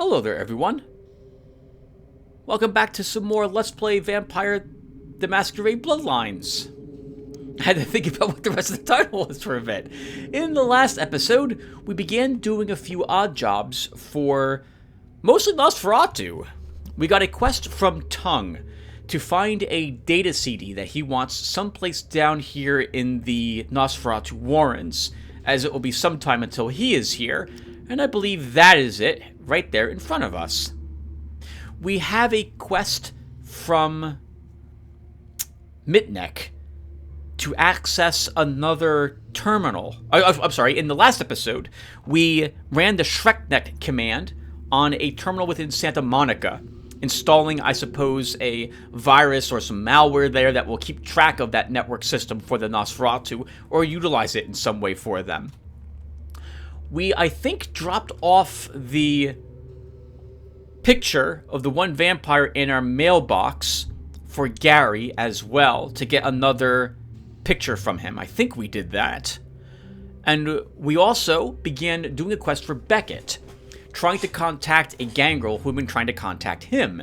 Hello there, everyone. Welcome back to some more Let's Play Vampire the Masquerade-Bloodlines. I had to think about what the rest of the title was for a bit. In the last episode, we began doing a few odd jobs for mostly Nosferatu. We got a quest from Tongue to find a data CD that he wants someplace down here in the Nosferatu Warrens, as it will be some time until he is here, and I believe that is it, right there in front of us. We have a quest from Mitnek to access another terminal. I'm sorry, in the last episode, we ran the Shreknet command on a terminal within Santa Monica, installing, I suppose, a virus or some malware there that will keep track of that network system for the Nosferatu, or utilize it in some way for them. We, I think, dropped off the picture of the one vampire in our mailbox for Gary as well, to get another picture from him. I think we did that. And we also began doing a quest for Beckett, trying to contact a gangrel who had been trying to contact him.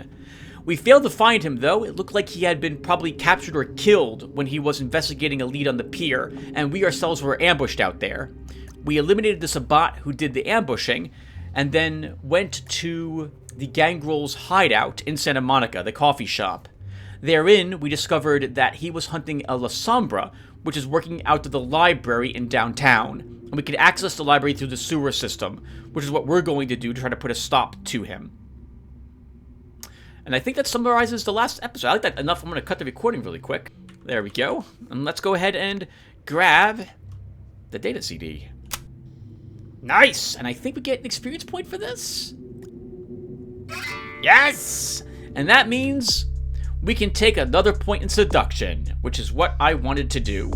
We failed to find him, though. It looked like he had been probably captured or killed when he was investigating a lead on the pier, and we ourselves were ambushed out there. We eliminated the Sabbat who did the ambushing, and then went to the gangrel's hideout in Santa Monica, the coffee shop. Therein, we discovered that he was hunting a La Sombra, which is working out of the library in downtown, and we could access the library through the sewer system, which is what we're going to do to try to put a stop to him. And I think that summarizes the last episode. I like that enough. I'm going to cut the recording really quick. There we go. And let's go ahead and grab the data CD. Nice! And I think we get an experience point for this. Yes! And that means we can take another point in seduction, which is what I wanted to do.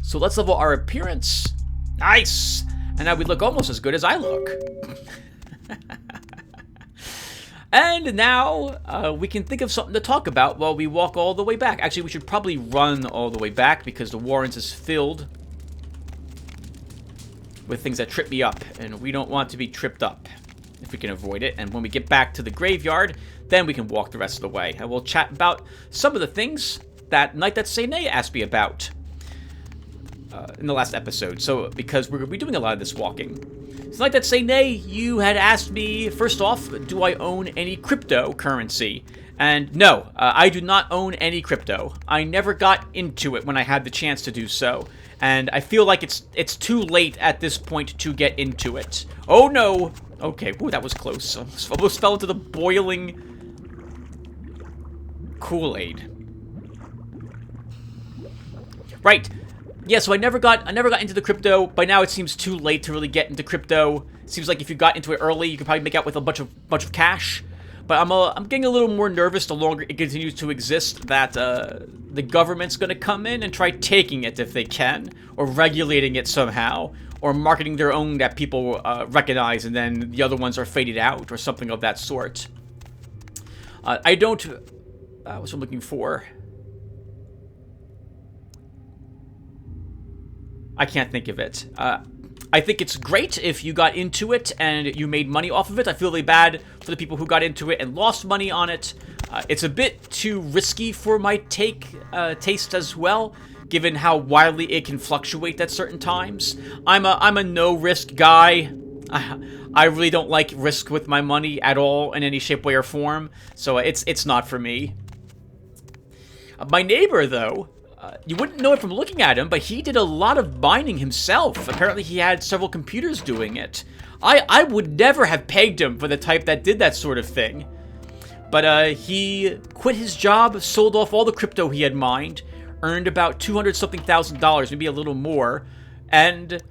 So let's level our appearance. Nice! And now we look almost as good as I look. And now we can think of something to talk about while we walk all the way back. Actually, we should probably run all the way back because the Warrens is filled with things that trip me up, and we don't want to be tripped up if we can avoid it. And when we get back to the graveyard, then we can walk the rest of the way. And we'll chat about some of the things that Night That Sene asked me about in the last episode. So, because we're going to be doing a lot of this walking. So, Night That Sene, you had asked me, first off, do I own any cryptocurrency? And no, I do not own any crypto. I never got into it when I had the chance to do so. And I feel like it's too late at this point to get into it. Oh no! Okay, ooh, that was close. Almost fell into the boiling Kool-Aid. Right. Yeah, so I never got into the crypto. By now it seems too late to really get into crypto. It seems like if you got into it early, you could probably make out with a bunch of cash. But I'm getting a little more nervous the longer it continues to exist that the government's going to come in and try taking it if they can, or regulating it somehow, or marketing their own that people recognize and then the other ones are faded out, or something of that sort. I don't... what's I'm looking for? I can't think of it. I think it's great if you got into it and you made money off of it. I feel really bad for the people who got into it and lost money on it. It's a bit too risky for my taste as well, given how wildly it can fluctuate at certain times. I'm a no-risk guy. I really don't like risk with my money at all in any shape, way, or form. So it's not for me. My neighbor, though, you wouldn't know it from looking at him, but he did a lot of mining himself. Apparently he had several computers doing it. I would never have pegged him for the type that did that sort of thing. But he quit his job, sold off all the crypto he had mined, earned about $200-something thousand, maybe a little more, and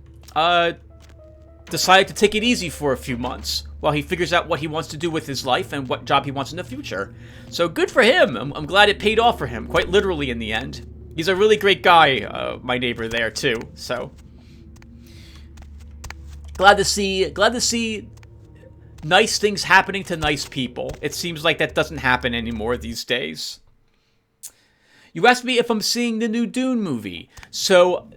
decided to take it easy for a few months while he figures out what he wants to do with his life and what job he wants in the future. So good for him. I'm glad it paid off for him, quite literally in the end. He's a really great guy, my neighbor there, too, so. Glad to see nice things happening to nice people. It seems like that doesn't happen anymore these days. You asked me if I'm seeing the new Dune movie. So,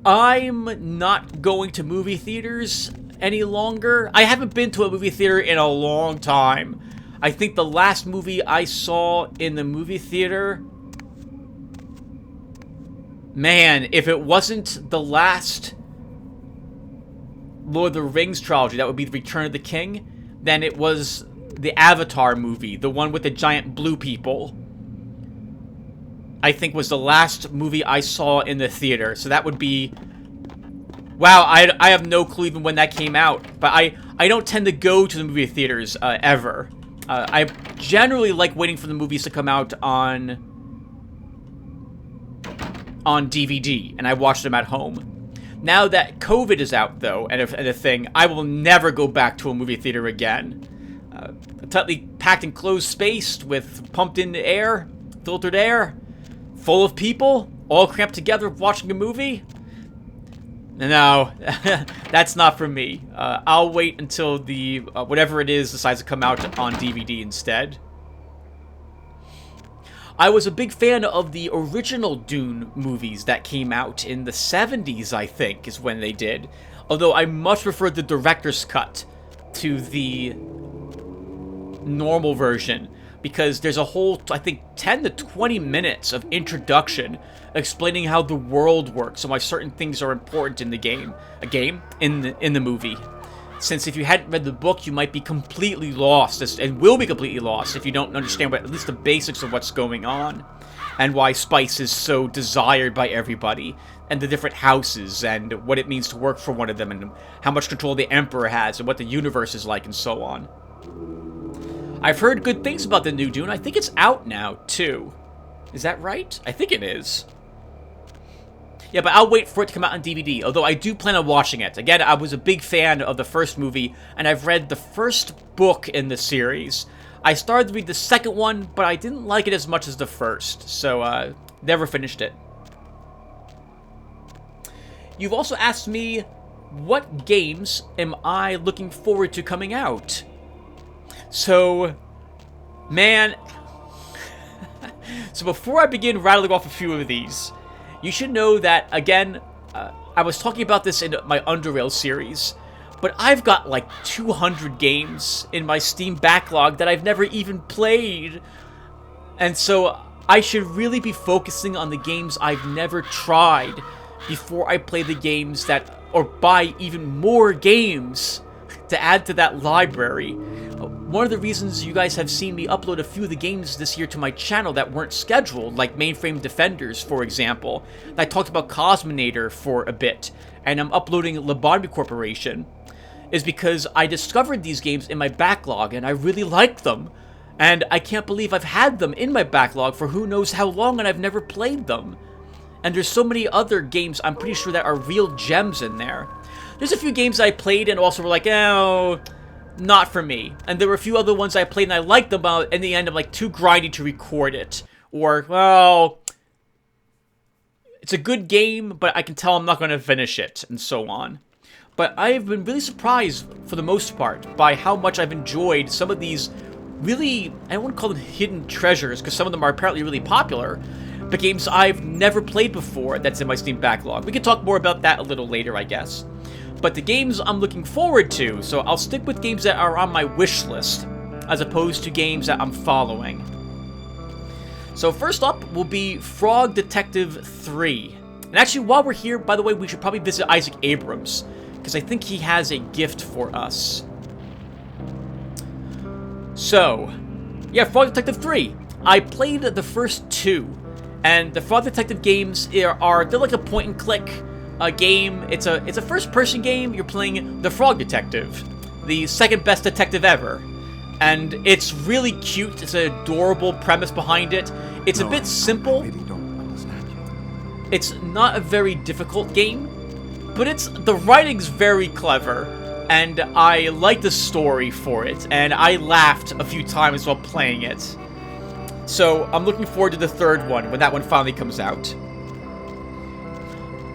I'm not going to movie theaters any longer. I haven't been to a movie theater in a long time. I think the last movie I saw in the movie theater... Man, if it wasn't the last Lord of the Rings trilogy, that would be The Return of the King, then it was the Avatar movie, the one with the giant blue people. I think was the last movie I saw in the theater. So that would be... Wow, I have no clue even when that came out. But I don't tend to go to the movie theaters ever. I generally like waiting for the movies to come out on DVD, and I watch them at home. Now that COVID is out, though, and a thing, I will never go back to a movie theater again. A tightly packed and closed space with pumped-in air, filtered air, full of people, all cramped together watching a movie? No, that's not for me. I'll wait until the whatever it is decides to come out on DVD instead. I was a big fan of the original Dune movies that came out in the 70s, I think, is when they did. Although I much preferred the director's cut to the normal version, because there's a whole, I think, 10 to 20 minutes of introduction explaining how the world works and why certain things are important in the game. In the movie. Since if you hadn't read the book, you might be completely lost, and will be completely lost if you don't understand at least the basics of what's going on, and why spice is so desired by everybody, and the different houses, and what it means to work for one of them, and how much control the Emperor has, and what the universe is like, and so on. I've heard good things about the new Dune. I think it's out now, too. Is that right? I think it is. Yeah, but I'll wait for it to come out on DVD, although I do plan on watching it. Again, I was a big fan of the first movie, and I've read the first book in the series. I started to read the second one, but I didn't like it as much as the first, so never finished it. You've also asked me, what games am I looking forward to coming out? So, man... So before I begin rattling off a few of these... You should know that, again, I was talking about this in my Underworld series, but I've got like 200 games in my Steam backlog that I've never even played. And so I should really be focusing on the games I've never tried before I play the games that, or buy even more games to add to that library. One of the reasons you guys have seen me upload a few of the games this year to my channel that weren't scheduled, like Mainframe Defenders, for example. I talked about Cosminator for a bit, and I'm uploading Lotaeri Corporation, is because I discovered these games in my backlog, and I really liked them. And I can't believe I've had them in my backlog for who knows how long, and I've never played them. And there's so many other games I'm pretty sure that are real gems in there. There's a few games I played and also were like, oh... not for me. And there were a few other ones I played and I liked them, but in the end I'm like too grindy to record it. Or, well, it's a good game, but I can tell I'm not going to finish it, and so on. But I've been really surprised, for the most part, by how much I've enjoyed some of these really, I don't want to call them hidden treasures, because some of them are apparently really popular, but games I've never played before that's in my Steam backlog. We can talk more about that a little later, I guess. But the games I'm looking forward to, so I'll stick with games that are on my wish list, as opposed to games that I'm following. So first up will be Frog Detective 3. And actually, while we're here, by the way, we should probably visit Isaac Abrams, because I think he has a gift for us. So, yeah, Frog Detective 3. I played the first two, and the Frog Detective games they're like a point-and-click game. It's a first-person game. You're playing the Frog Detective, the second-best detective ever. And it's really cute. It's an adorable premise behind it. It's a bit simple. I really don't understand you. It's not a very difficult game, but the writing's very clever, and I like the story for it, and I laughed a few times while playing it. So I'm looking forward to the third one when that one finally comes out.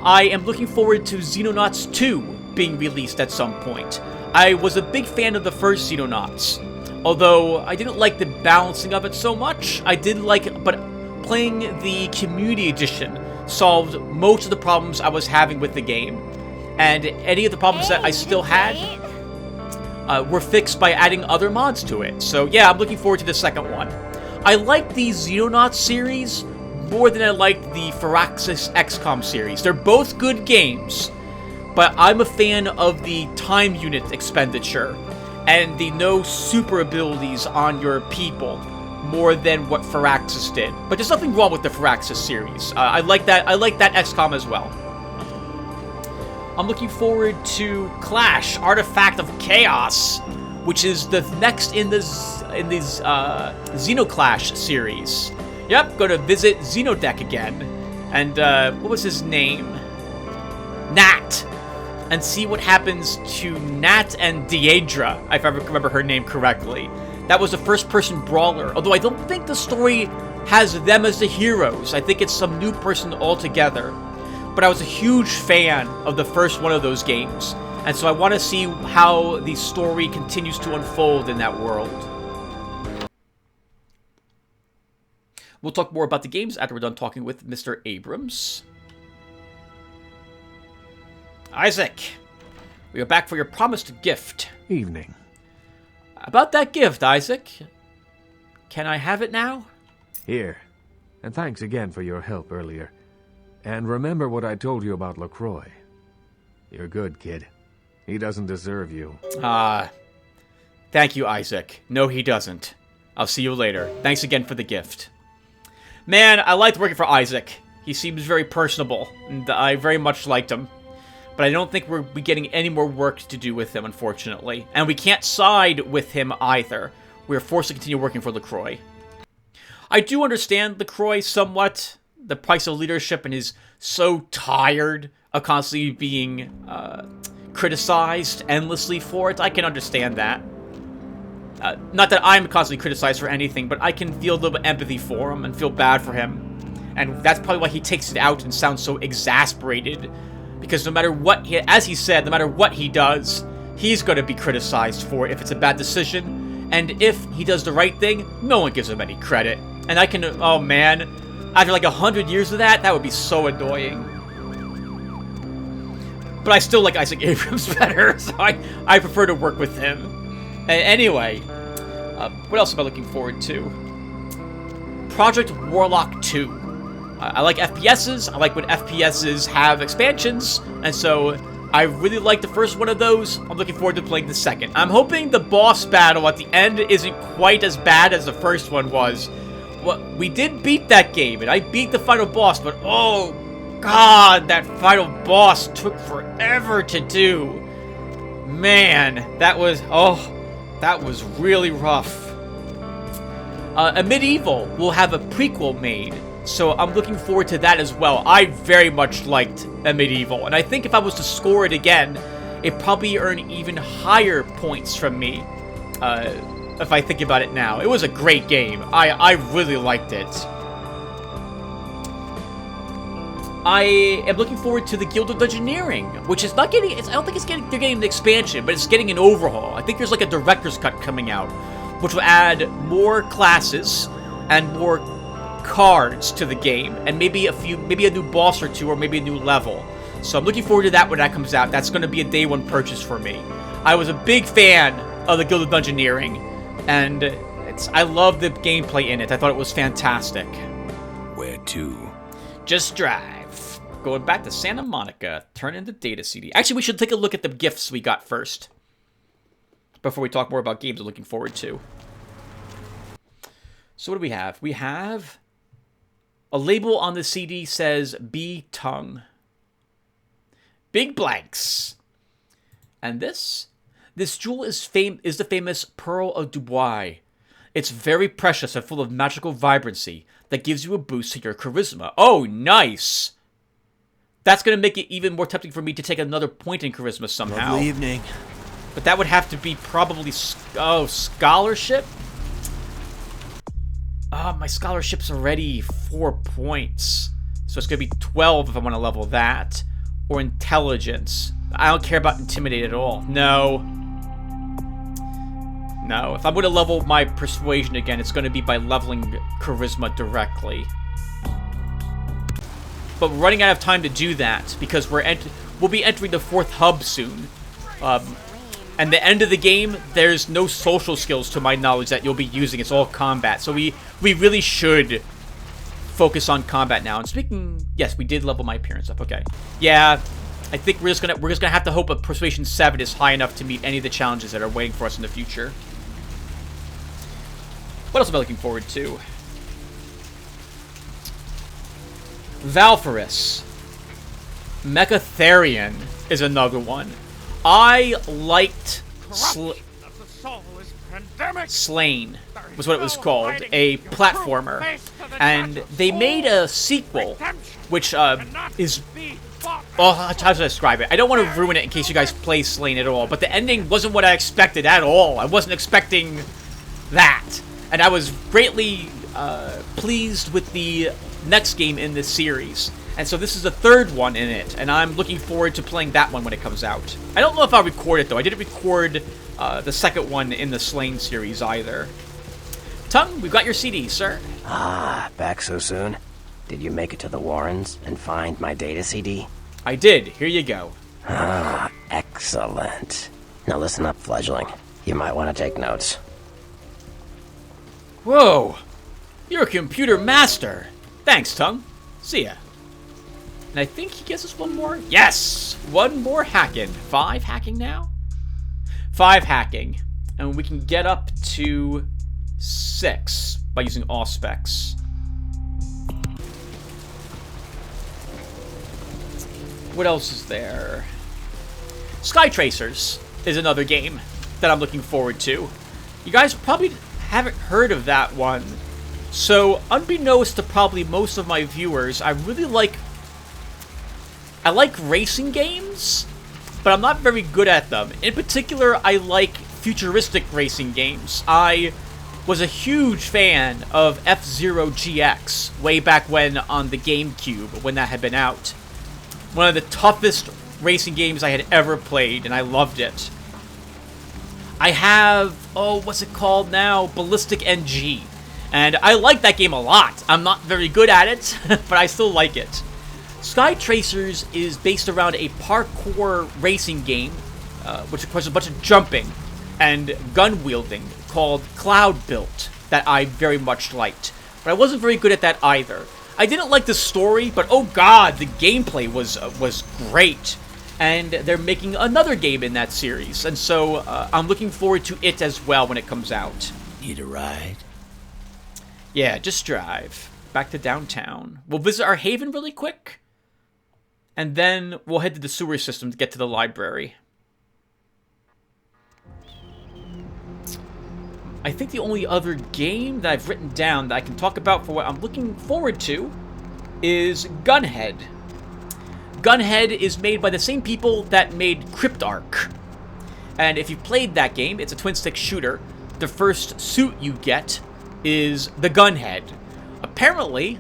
I am looking forward to Xenonauts 2 being released at some point. I was a big fan of the first Xenonauts. Although I didn't like the balancing of it so much, but playing the Community Edition solved most of the problems I was having with the game. and any of the problems that I still had were fixed by adding other mods to it. So yeah, I'm looking forward to the second one. I like the Xenonauts series more than I like the Firaxis XCOM series. They're both good games, but I'm a fan of the time unit expenditure and the no super abilities on your people more than what Firaxis did. But there's nothing wrong with the Firaxis series. I like that XCOM as well. I'm looking forward to Clash, Artifact of Chaos, which is the next in this Xenoclash series. Yep, going to visit Xenodeck again. And what was his name? Nat. And see what happens to Nat and Deidre, if I remember her name correctly. That was a first-person brawler, although I don't think the story has them as the heroes. I think it's some new person altogether. But I was a huge fan of the first one of those games, and so I want to see how the story continues to unfold in that world. We'll talk more about the games after we're done talking with Mr. Abrams. Isaac, we are back for your promised gift. Evening. About that gift, Isaac. Can I have it now? Here. And thanks again for your help earlier. And remember what I told you about LaCroix. You're good, kid. He doesn't deserve you. Thank you, Isaac. No, he doesn't. I'll see you later. Thanks again for the gift. Man, I liked working for Isaac. He seems very personable, and I very much liked him. But I don't think we'll be getting any more work to do with him, unfortunately. And we can't side with him either. We're forced to continue working for LaCroix. I do understand LaCroix somewhat. The price of leadership, and is so tired of constantly being criticized endlessly for it. I can understand that. Not that I'm constantly criticized for anything, but I can feel a little bit of empathy for him and feel bad for him. And that's probably why he takes it out and sounds so exasperated. Because no matter what, as he said, no matter what he does, he's going to be criticized for it if it's a bad decision. And if he does the right thing, no one gives him any credit. And I can, oh man, after like 100 years of that would be so annoying. But I still like Isaac Abrams better, so I prefer to work with him. Anyway, what else am I looking forward to? Project Warlock 2. I like FPSs. I like when FPSs have expansions, and so I really like the first one of those. I'm looking forward to playing the second. I'm hoping the boss battle at the end isn't quite as bad as the first one was. Well, we did beat that game, and I beat the final boss, but oh god, that final boss took forever to do. Man, that was really rough. A Medieval will have a prequel made, so I'm looking forward to that as well. I very much liked A Medieval, and I think if I was to score it again, it'd probably earn even higher points from me, if I think about it now. It was a great game. I really liked it. I am looking forward to the Guild of Dungeoneering, which is not getting, I don't think they're getting an expansion, but it's getting an overhaul. I think there's like a director's cut coming out, which will add more classes and more cards to the game, and maybe a new boss or two, or maybe a new level. So I'm looking forward to that when that comes out. That's going to be a day one purchase for me. I was a big fan of the Guild of Dungeoneering, and I love the gameplay in it. I thought it was fantastic. Where to? Just drive. Going back to Santa Monica, turn in the data CD. Actually, we should take a look at the gifts we got first, before we talk more about games we're looking forward to. So what do we have? We have a label on the CD says B tongue. Big blanks. And this jewel is the famous Pearl of Dubois. It's very precious and full of magical vibrancy that gives you a boost to your charisma. Oh, nice. That's going to make it even more tempting for me to take another point in charisma somehow. Lovely evening. But that would have to be probably, scholarship? Oh, my scholarship's already 4 points. So it's going to be 12 if I want to level that. Or intelligence. I don't care about intimidate at all. No. No, if I'm going to level my persuasion again, it's going to be by leveling charisma directly. but we're running out of time to do that because we'll be entering the 4th hub soon. And the end of the game, there's no social skills to my knowledge that you'll be using. It's all combat. So we really should focus on combat now. And speaking, yes, we did level my appearance up. Okay. Yeah, I think we're just gonna have to hope a Persuasion 7 is high enough to meet any of the challenges that are waiting for us in the future. What else am I looking forward to? Valfaris. Mechatherian is another one. I liked Slain was what it was called, a platformer, and they made a sequel, which is, well, how should I describe it? I don't want to ruin it in case you guys play Slain at all, but the ending wasn't what I expected at all. I wasn't expecting that, and I was greatly pleased with the next game in this series. And so this is the 3rd one in it, and I'm looking forward to playing that one when it comes out. I don't know if I'll record it, though. I didn't record the 2nd one in the Slain series either. Tongue, we've got your CD, sir. Ah, back so soon? Did you make it to the Warrens and find my data CD? I did. Here you go. Ah, excellent. Now listen up, fledgling. You might want to take notes. Whoa. You're a computer master. Thanks, Tongue. See ya. And I think he gives us one more. Yes! One more hacking. 5 hacking now? 5 hacking. And we can get up to 6 by using Auspex. What else is there? Sky Tracers is another game that I'm looking forward to. You guys probably haven't heard of that one. So, unbeknownst to probably most of my viewers, I like racing games, but I'm not very good at them. In particular, I like futuristic racing games. I was a huge fan of F-Zero GX way back when on the GameCube, when that had been out. One of the toughest racing games I had ever played, and I loved it. I have, what's it called now? Ballistic NG. And I like that game a lot. I'm not very good at it, but I still like it. Sky Tracers is based around a parkour racing game, which requires a bunch of jumping and gun wielding, called Cloud Built, that I very much liked. But I wasn't very good at that either. I didn't like the story, but oh god, the gameplay was great. And they're making another game in that series, and so I'm looking forward to it as well when it comes out. Need a ride? Yeah, just drive. Back to downtown. We'll visit our haven really quick. And then we'll head to the sewer system to get to the library. I think the only other game that I've written down that I can talk about for what I'm looking forward to is Gunhead. Gunhead is made by the same people that made Cryptarch. And if you've played that game, it's a twin-stick shooter. The first suit you get is the Gunhead. Apparently,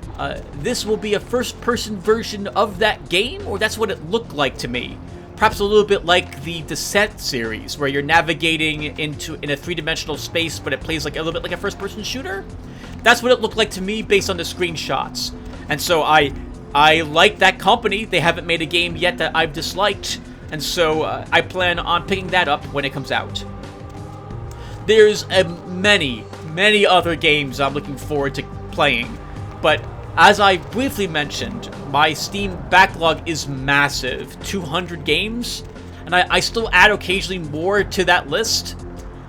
this will be a first-person version of that game, or that's what it looked like to me. Perhaps a little bit like the Descent series, where you're navigating in a three-dimensional space, but it plays like a little bit like a first-person shooter. That's what it looked like to me based on the screenshots. And so I like that company. They haven't made a game yet that I've disliked, and so I plan on picking that up when it comes out. There's many other games I'm looking forward to playing, but as I briefly mentioned, my Steam backlog is massive, 200 games, and I still add occasionally more to that list.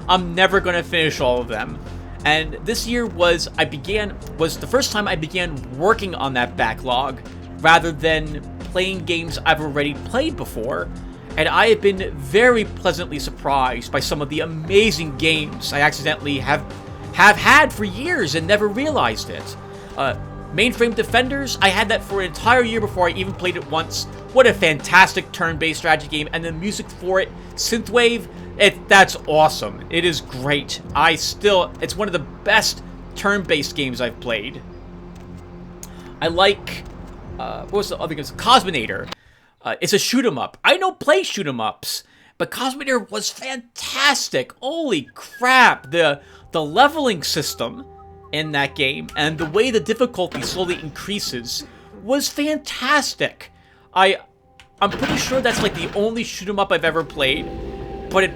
I'm never going to finish all of them. And this year was the first time I began working on that backlog rather than playing games I've already played before. And I have been very pleasantly surprised by some of the amazing games I accidentally have had for years and never realized it. Mainframe Defenders, I had that for an entire year before I even played it once. What a fantastic turn-based strategy game, and the music for it, synthwave, that's awesome. It is great. It's one of the best turn-based games I've played. I like, what was the other game? Cosminator. It's a shoot-'em-up. I don't play shoot-'em-ups, but Cosminator was fantastic. Holy crap. The leveling system in that game and the way the difficulty slowly increases was fantastic. I'm pretty sure that's like the only shoot 'em up I've ever played, but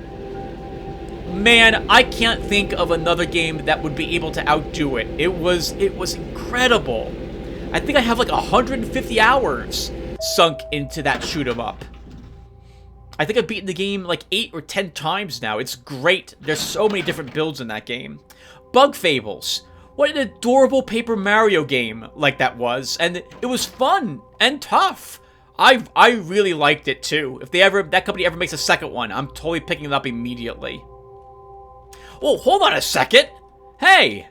man, I can't think of another game that would be able to outdo it. It was incredible. I think I have like 150 hours sunk into that shoot 'em up. I think I've beaten the game like 8 or 10 times now. It's great. There's so many different builds in that game. Bug Fables. What an adorable Paper Mario game like that was. And it was fun and tough. I really liked it too. If that company ever makes a second one, I'm totally picking it up immediately. Oh, hold on a second. Hey.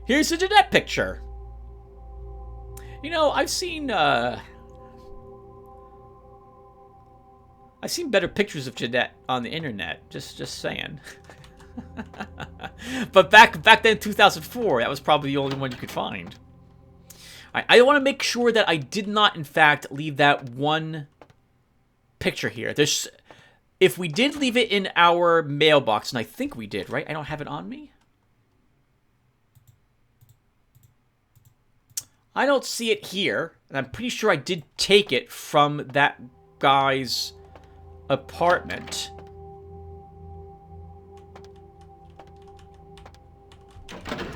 Here's the Jeanette picture. You know, I've seen better pictures of Jeanette on the internet. Just saying. But back then in 2004, that was probably the only one you could find. I want to make sure that I did not, in fact, leave that one picture here. If we did leave it in our mailbox, and I think we did, right? I don't have it on me. I don't see it here, and I'm pretty sure I did take it from that guy's apartment.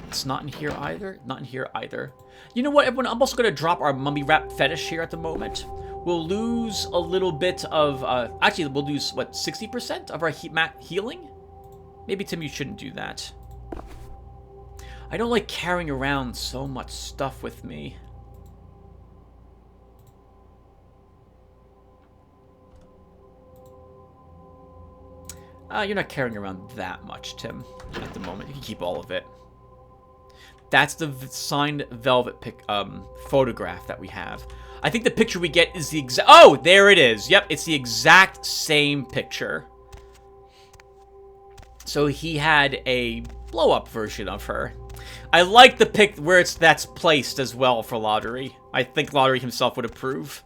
It's not in here either. Not in here either. You know what, everyone? I'm also going to drop our mummy wrap fetish here at the moment. We'll lose a little bit of... actually, we'll lose, what, 60% of our healing? Maybe, Tim, you shouldn't do that. I don't like carrying around so much stuff with me. You're not carrying around that much, Tim, at the moment. You can keep all of it. That's the signed velvet photograph that we have. I think the picture we get is the exact... Oh, there it is. Yep, it's the exact same picture. So he had a blow-up version of her. I like the pic where that's placed as well for Lotaeri. I think Lotaeri himself would approve.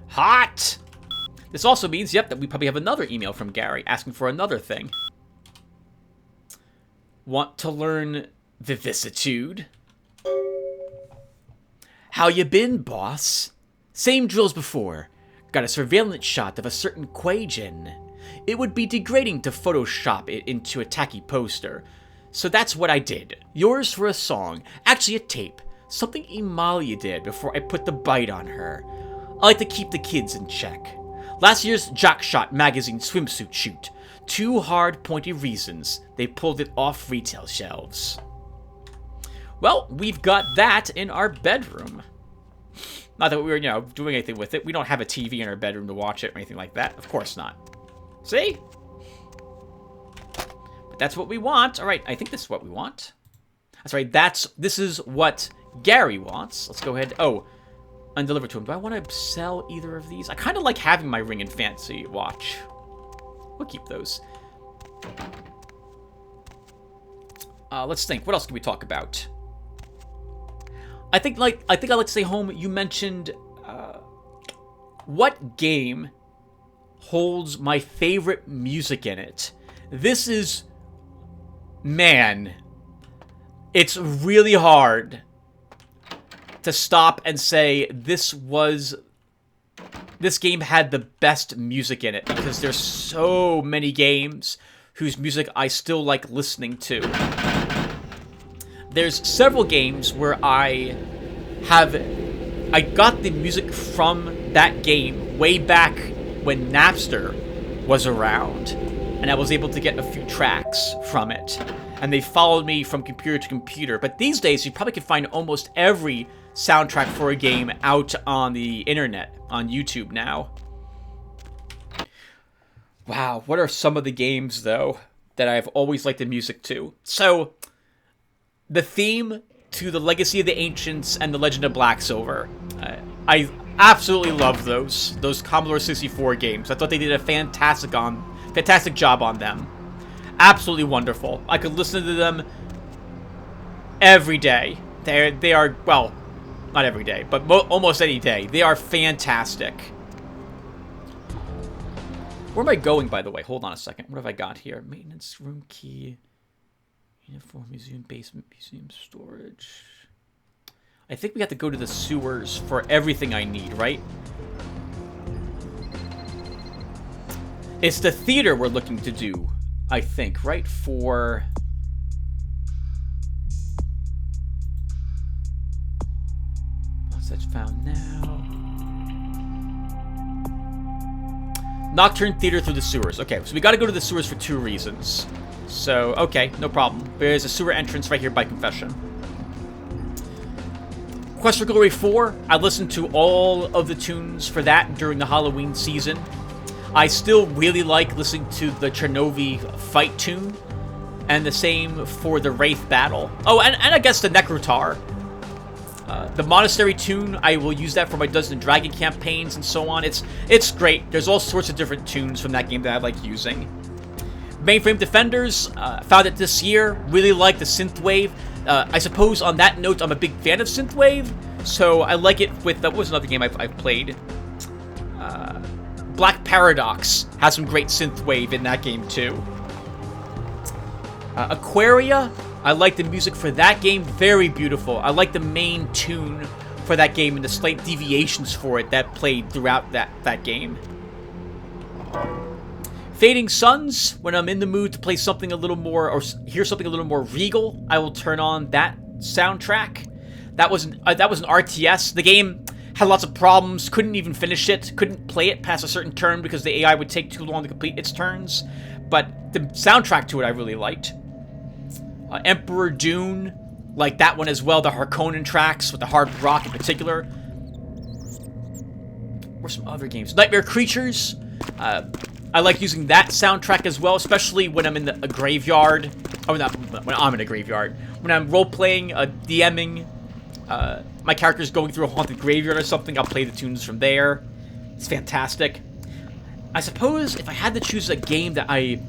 Hot! This also means, yep, that we probably have another email from Gary asking for another thing. Want to learn Vivicitude? How you been, boss? Same drills before. Got a surveillance shot of a certain Quajin. It would be degrading to Photoshop it into a tacky poster. So that's what I did. Yours for a song. Actually a tape. Something Emalia did before I put the bite on her. I like to keep the kids in check. Last year's Jockshot magazine swimsuit shoot. 2 hard, pointy reasons they pulled it off retail shelves. Well, we've got that in our bedroom. Not that we were, doing anything with it. We don't have a TV in our bedroom to watch it or anything like that. Of course not. See? But that's what we want. All right, I think this is what we want. That's right. This is what Gary wants. Let's go ahead. Oh, undelivered to him. Do I want to sell either of these? I kind of like having my Ring and Fancy watch. We'll keep those. Let's think. What else can we talk about? I think I'd like to stay home. You mentioned what game holds my favorite music in it. This is, man, it's really hard to stop and say this game had the best music in it, because there's so many games whose music I still like listening to. There's several games where I got the music from that game way back when Napster was around, and I was able to get a few tracks from it, and they followed me from computer to computer. But these days, you probably can find almost every soundtrack for a game out on the internet, on YouTube now. Wow, what are some of the games, though, that I've always liked the music to? So, the theme to The Legacy of the Ancients and The Legend of Black Silver. I absolutely love those Commodore 64 games. I thought they did a fantastic job on them. Absolutely wonderful. I could listen to them every day. They are, well, not every day, but almost any day. They are fantastic. Where am I going, by the way? Hold on a second. What have I got here? Maintenance room key. Uniform, museum, basement, museum, storage. I think we have to go to the sewers for everything I need, right? It's the theater we're looking to do, I think, right? For... what's that found now? Nocturne theater through the sewers. Okay, so we got to go to the sewers for 2 reasons. So, okay, no problem. There's a sewer entrance right here by Confession. Quest for Glory 4, I listened to all of the tunes for that during the Halloween season. I still really like listening to the Chernobyl fight tune, and the same for the Wraith battle. Oh, and I guess the Necrotar. The Monastery tune, I will use that for my Dungeons & Dragon campaigns and so on. It's great. There's all sorts of different tunes from that game that I like using. Mainframe Defenders, found it this year. Really like the synthwave. I suppose on that note, I'm a big fan of synthwave, so I like it with... what was another game I've played? Black Paradox has some great synthwave in that game too. Aquaria, I like the music for that game. Very beautiful. I like the main tune for that game and the slight deviations for it that played throughout that game. Fading Suns, when I'm in the mood to play something a little more, or hear something a little more regal, I will turn on that soundtrack. That was an RTS. The game had lots of problems, couldn't even finish it, couldn't play it past a certain turn because the AI would take too long to complete its turns. But the soundtrack to it I really liked. Emperor Dune, like that one as well, the Harkonnen tracks with the hard rock in particular. Or some other games. Nightmare Creatures, I like using that soundtrack as well, especially when I'm in a graveyard. Oh, not when I'm in a graveyard. When I'm role-playing, DMing, my character's going through a haunted graveyard or something, I'll play the tunes from there. It's fantastic. I suppose if I had to choose a game that I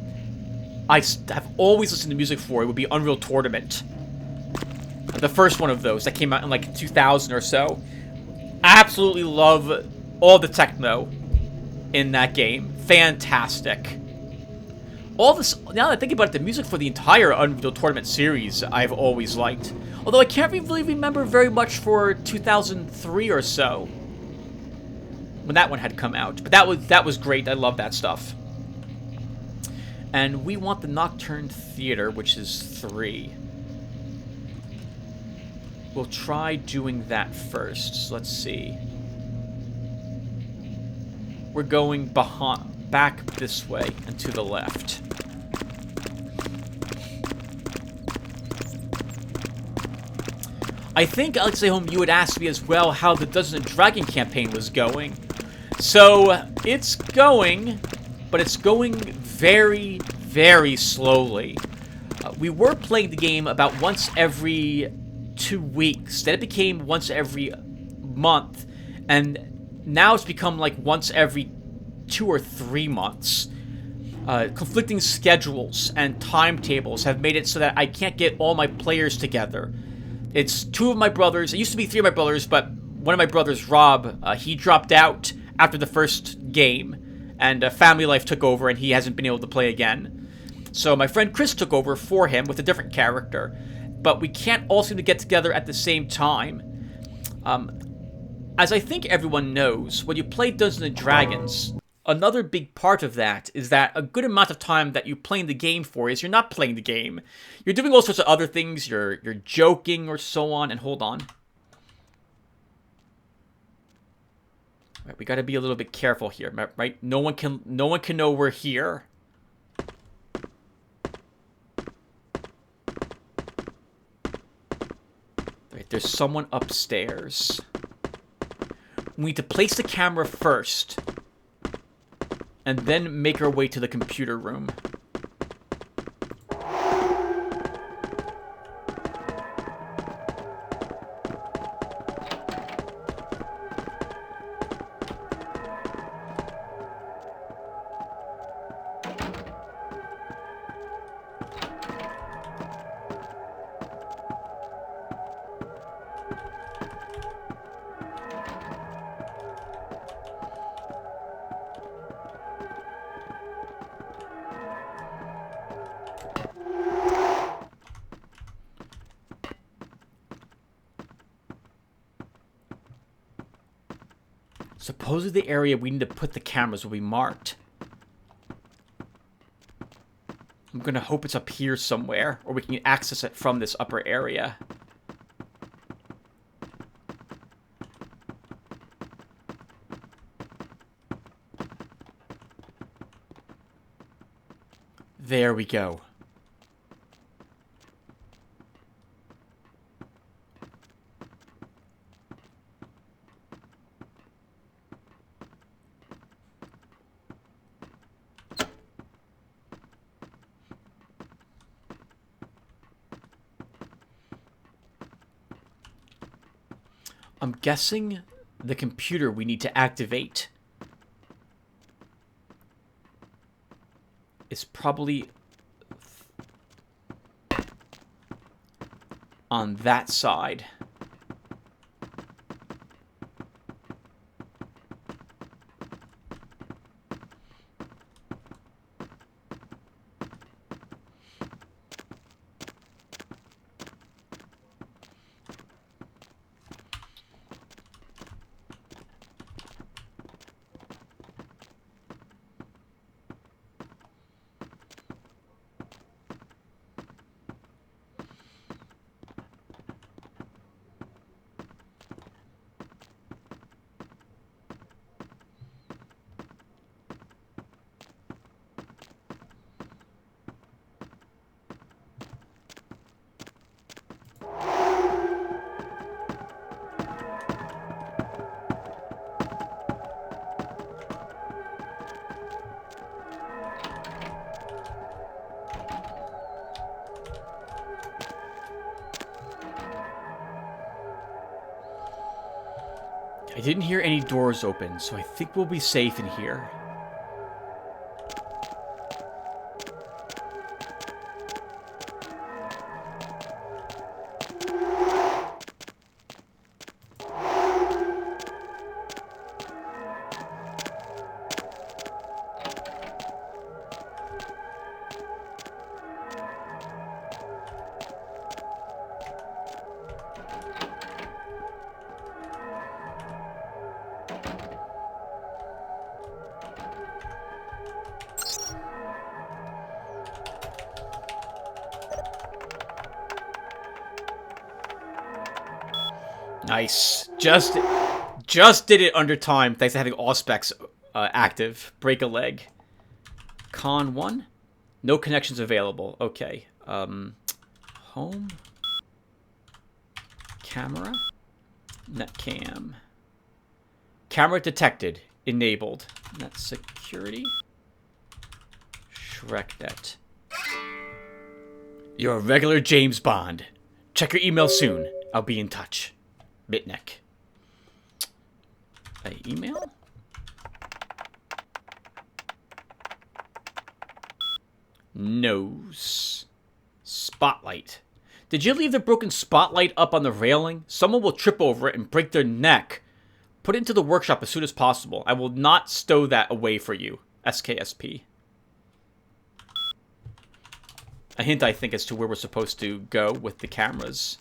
have always listened to music for, it would be Unreal Tournament. The first one of those that came out in like 2000 or so. I absolutely love all the techno in that game. Fantastic. All this, now that I think about it, the music for the entire Unreal Tournament series I've always liked. Although I can't really remember very much for 2003 or so, when that one had come out. But that was great. I love that stuff. And we want the Nocturne Theater, which is 3. We'll try doing that first. So let's see. We're going back this way and to the left. I think, Alexei Home, you would ask me as well how the Dungeons & Dragon campaign was going. So, it's going, but it's going very, very slowly. We were playing the game about once every 2 weeks. Then it became once every month. And now it's become like once every 2 or 3 months. Conflicting schedules and timetables have made it so that I can't get all my players together. It's 2 of my brothers. It used to be 3 of my brothers, but one of my brothers, Rob, he dropped out after the first game, and family life took over, and he hasn't been able to play again. So my friend Chris took over for him with a different character, but we can't all seem to get together at the same time. As I think everyone knows, when you play Dungeons & Dragons, another big part of that is that a good amount of time that you're playing the game for is you're not playing the game. You're doing all sorts of other things, you're joking or so on, and hold on. Right, we gotta be a little bit careful here, right? No one can know we're here. Right, there's someone upstairs. We need to place the camera first, and then make our way to the computer room. Supposedly the area we need to put the cameras will be marked. I'm gonna hope it's up here somewhere, or we can access it from this upper area. There we go. I'm guessing the computer we need to activate is probably on that side. I didn't hear any doors open, so I think we'll be safe in here. Nice. Just did it under time, thanks to having Auspex active. Break a leg. Con 1? No connections available. Okay. Home. Camera. Netcam. Camera detected. Enabled. Net security. ShrekNet. You're a regular James Bond. Check your email soon. I'll be in touch. Bitneck. Email? Nose. Spotlight. Did you leave the broken spotlight up on the railing? Someone will trip over it and break their neck. Put it into the workshop as soon as possible. I will not stow that away for you. SKSP. A hint, I think, as to where we're supposed to go with the cameras.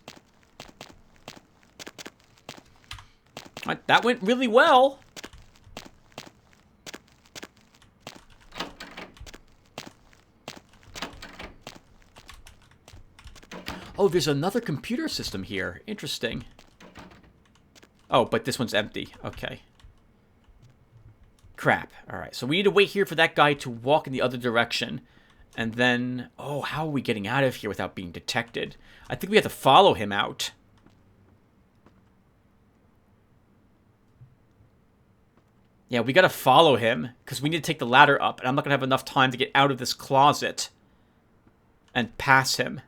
That went really well. Oh, there's another computer system here. Interesting. Oh, but this one's empty. Okay. Crap. Alright, so we need to wait here for that guy to walk in the other direction. And then... Oh, how are we getting out of here without being detected? I think we have to follow him out. Yeah, we gotta follow him, because we need to take the ladder up, and I'm not gonna have enough time to get out of this closet and pass him.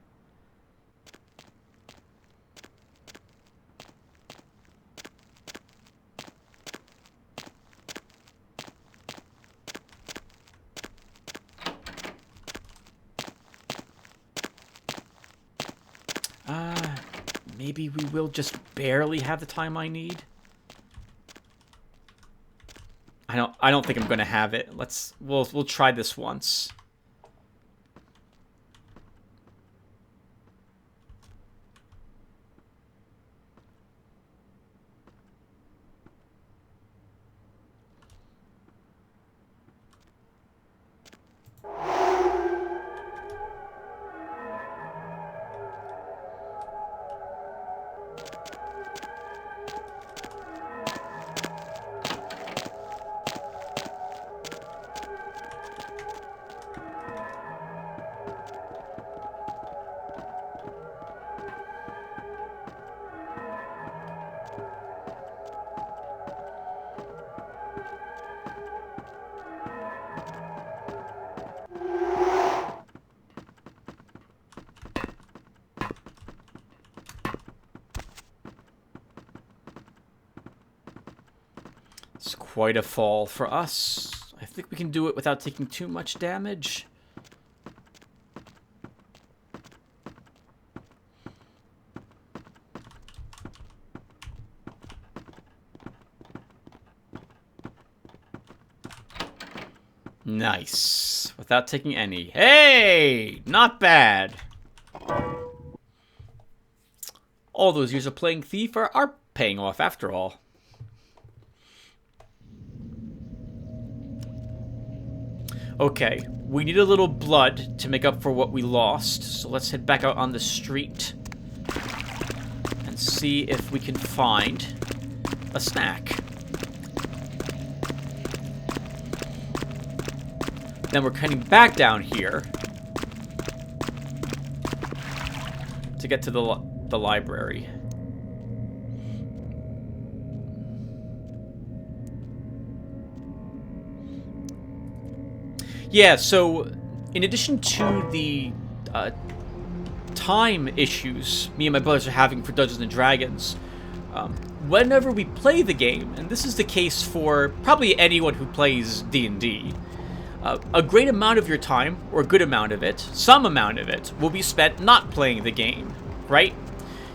Maybe we will just barely have the time I need. I don't think I'm gonna have it. We'll try this once. It's quite a fall for us. I think we can do it without taking too much damage. Nice. Without taking any. Hey! Not bad. All those years of playing Thief are paying off after all. Okay, we need a little blood to make up for what we lost, so let's head back out on the street and see if we can find a snack. Then we're heading back down here to get to the library. Yeah, so in addition to the time issues me and my brothers are having for Dungeons & Dragons, whenever we play the game, and this is the case for probably anyone who plays D&D, a great amount of your time, or a good amount of it, some amount of it, will be spent not playing the game, right?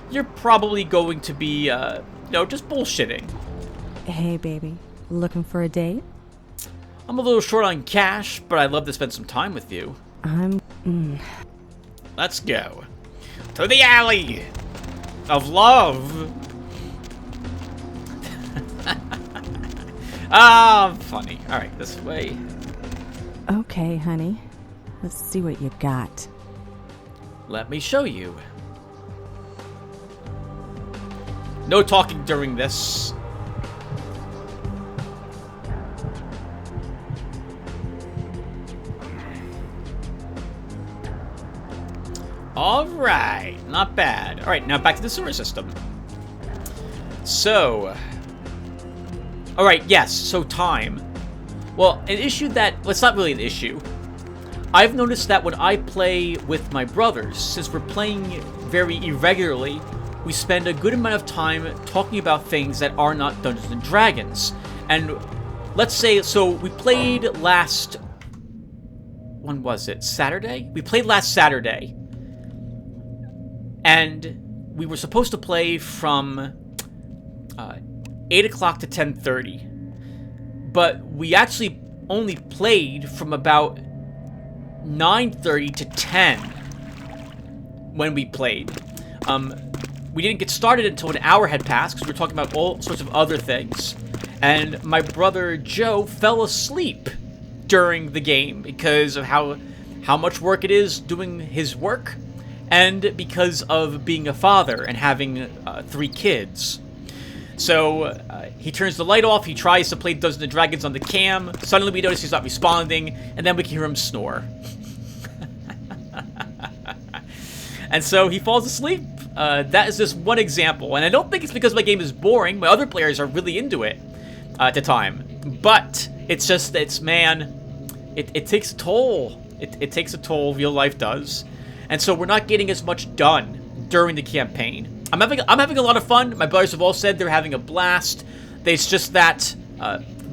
You're probably going to be, just bullshitting. Hey, baby. Looking for a date? I'm a little short on cash, but I'd love to spend some time with you. Let's go. To the alley of love. Ah, funny. Alright, this way. Okay, honey. Let's see what you got. Let me show you. No talking during this. Alright, not bad. Alright, now back to the sewer system. So... Alright, yes, so time. Well, an issue that... Well, it's not really an issue. I've noticed that when I play with my brothers, since we're playing very irregularly, we spend a good amount of time talking about things that are not Dungeons & Dragons. And let's say... So, we played last... When was it? Saturday? We played last Saturday. And we were supposed to play from 8 o'clock to 10:30. But we actually only played from about 9:30 to 10 when we played. We didn't get started until an hour had passed because we were talking about all sorts of other things. And my brother Joe fell asleep during the game because of how much work it is doing his work, and because of being a father and having 3 kids. So he turns the light off, he tries to play Dungeons & Dragons on the cam, suddenly we notice he's not responding, and then we can hear him snore. And so he falls asleep. That is just one example, and I don't think it's because my game is boring. My other players are really into it at the time. But it's just, it takes a toll. It takes a toll, real life does. And so we're not getting as much done during the campaign. I'm having a lot of fun. My brothers have all said they're having a blast. It's just that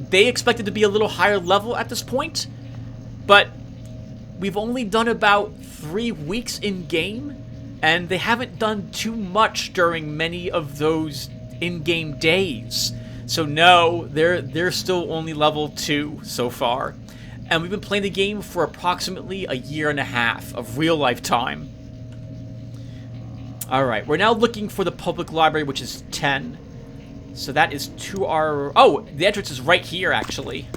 they expected to be a little higher level at this point, but we've only done about 3 weeks in game, and they haven't done too much during many of those in-game days. So no, they're still only level 2 so far, and we've been playing the game for approximately a year and a half of real life time. Alright, we're now looking for the public library, which is 10. So that is to our... Oh, the entrance is right here, actually.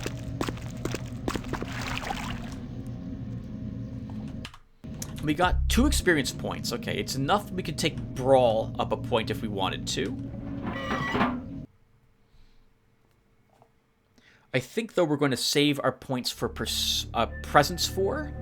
We got 2 experience points. Okay, it's enough we could take Brawl up a point if we wanted to. I think, though, we're going to save our points for Presence 4.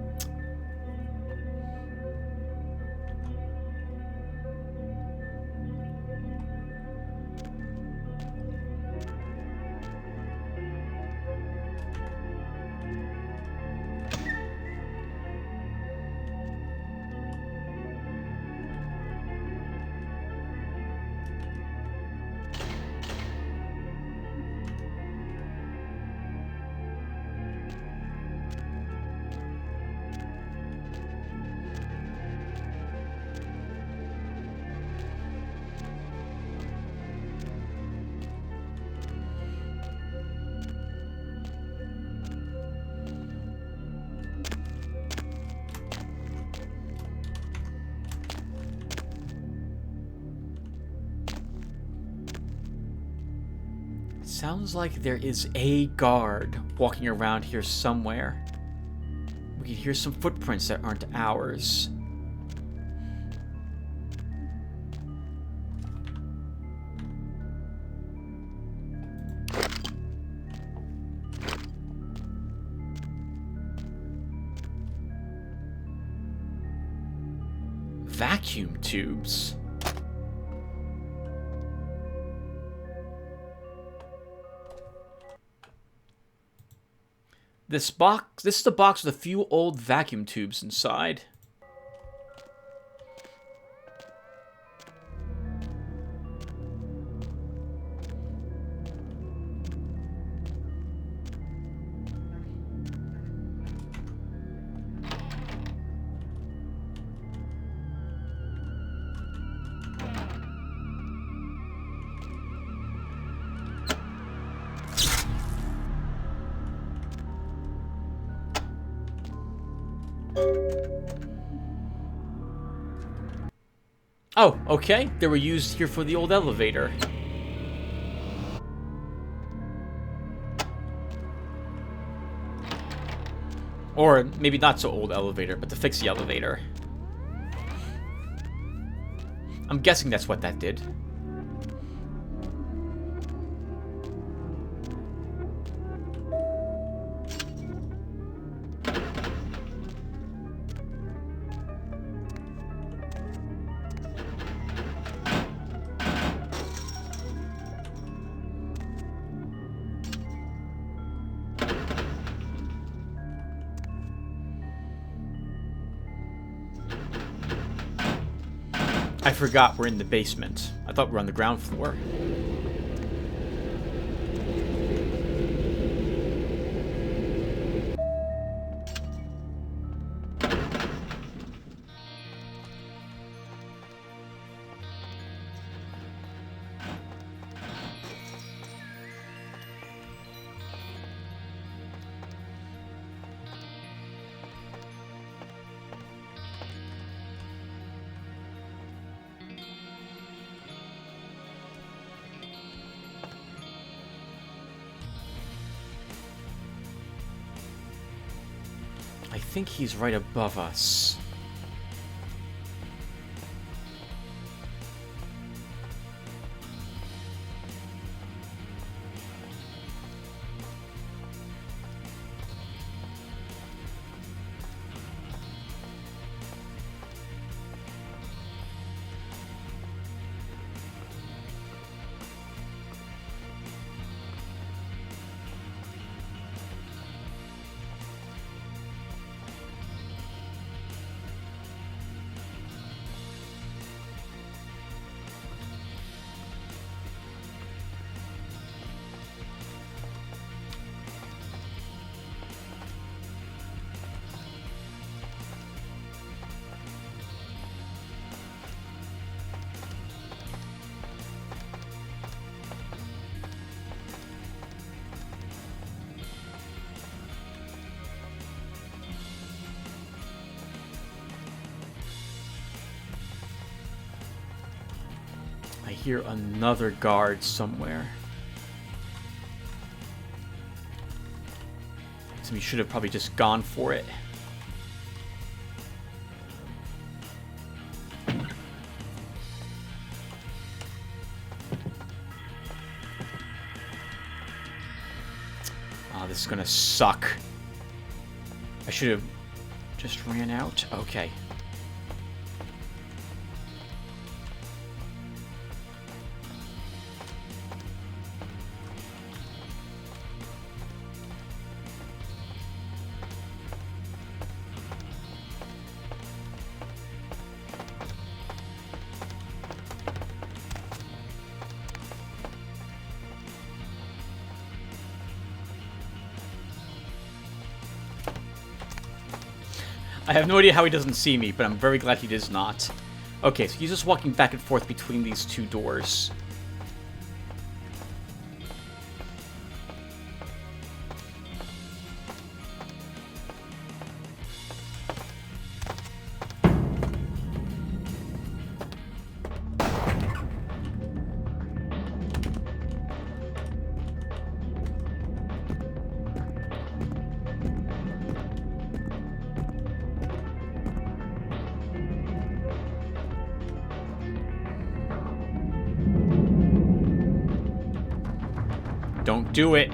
Sounds like there is a guard walking around here somewhere. We can hear some footprints that aren't ours. Vacuum tubes. This is the box with a few old vacuum tubes inside. Oh, okay. They were used here for the old elevator. Or maybe not so old elevator, but to fix the elevator. I'm guessing that's what that did. I forgot we're in the basement. I thought we were on the ground floor. I think he's right above us. I hear another guard somewhere. So we should have probably just gone for it. Oh, this is gonna suck. I should have just ran out. Okay. I have no idea how he doesn't see me, but I'm very glad he does not. Okay, so he's just walking back and forth between these two doors. Don't do it.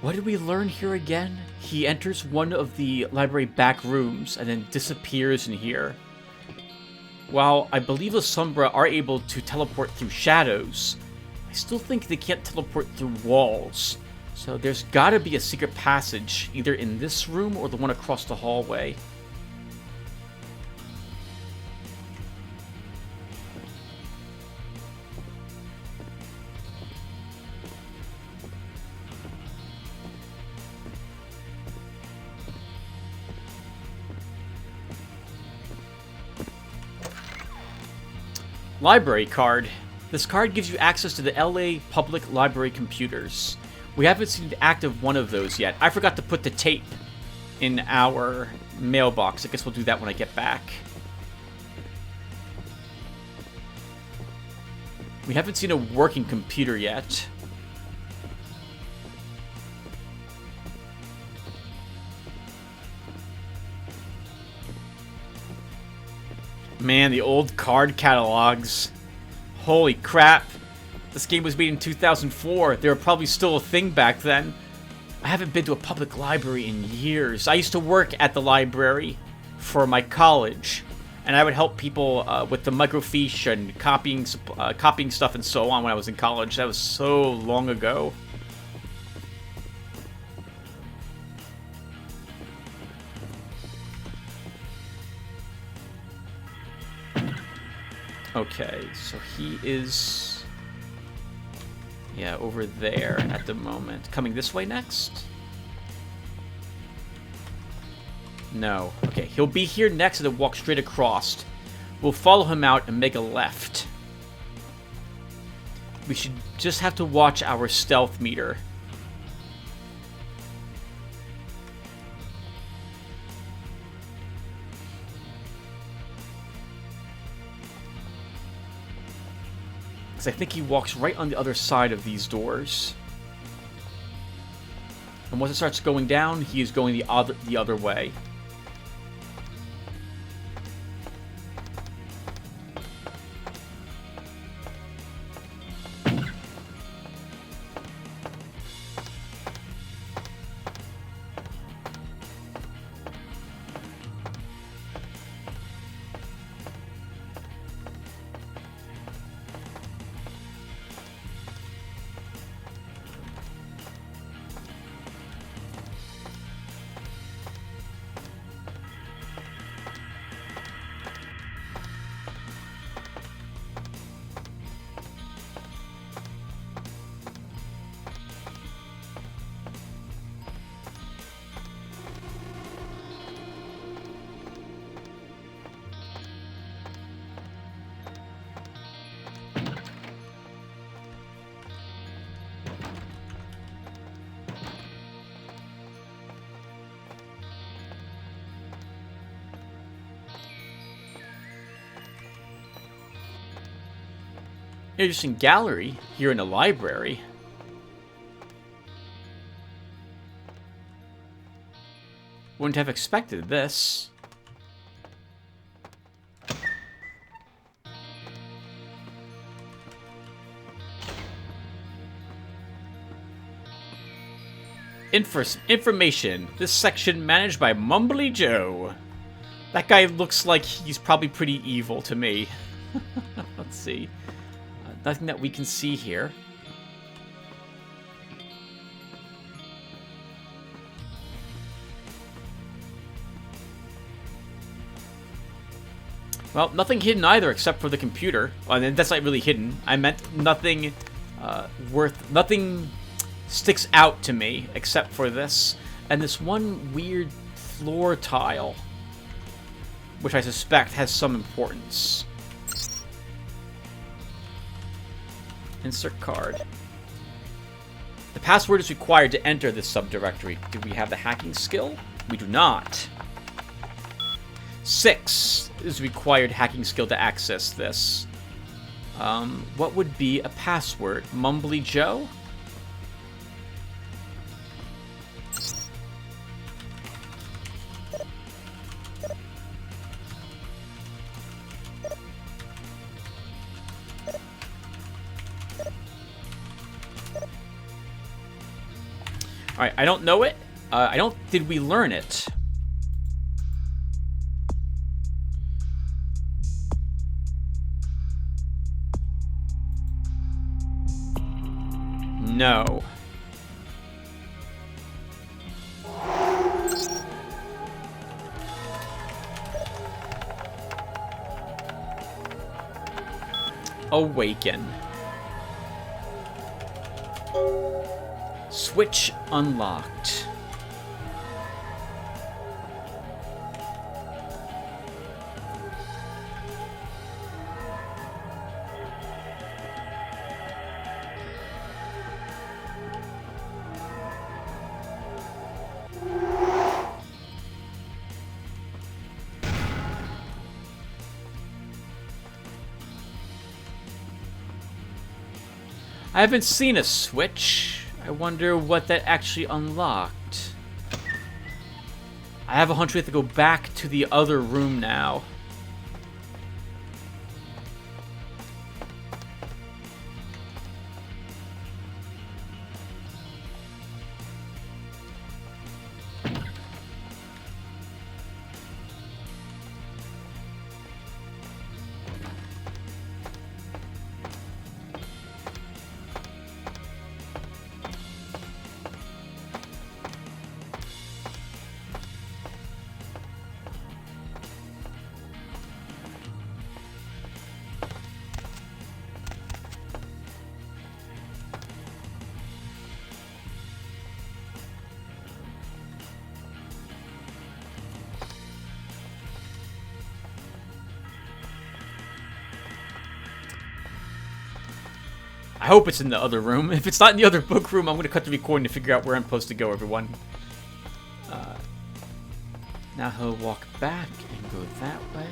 What did we learn here again? He enters one of the library back rooms and then disappears in here. While I believe the Sombra are able to teleport through shadows, I still think they can't teleport through walls. So there's gotta be a secret passage, either in this room or the one across the hallway. Library card. This card gives you access to the LA Public Library computers. We haven't seen the active one of those yet. I forgot to put the tape in our mailbox. I guess we'll do that when I get back. We haven't seen a working computer yet. Man, the old card catalogs. Holy crap. This game was made in 2004. They were probably still a thing back then. I haven't been to a public library in years. I used to work at the library for my college, and I would help people with the microfiche and copying stuff and so on when I was in college. That was so long ago. Okay, so he is, yeah, over there at the moment. Coming this way next? No. Okay, he'll be here next and then walk straight across. We'll follow him out and make a left. We should just have to watch our stealth meter. Because I think he walks right on the other side of these doors. And once it starts going down, he is going the other way. Interesting gallery here in the library. Wouldn't have expected this. Information. This section managed by Mumbly Joe. That guy looks like he's probably pretty evil to me. Let's see. Nothing that we can see here. Well, nothing hidden either except for the computer. Well, and that's not really hidden. I meant nothing nothing sticks out to me except for this. And this one weird floor tile, which I suspect has some importance. Insert card. The password is required to enter this subdirectory. Do we have the hacking skill? We do not. 6 is required hacking skill to access this. What would be a password? Mumbly Joe? Alright, I don't know it. Did we learn it? No. Awaken. Switch unlocked. I haven't seen a switch. I wonder what that actually unlocked. I have a hunch we have to go back to the other room now. I hope it's in the other room. If it's not in the other book room, I'm going to cut the recording to figure out where I'm supposed to go, everyone. Now he'll walk back and go that way.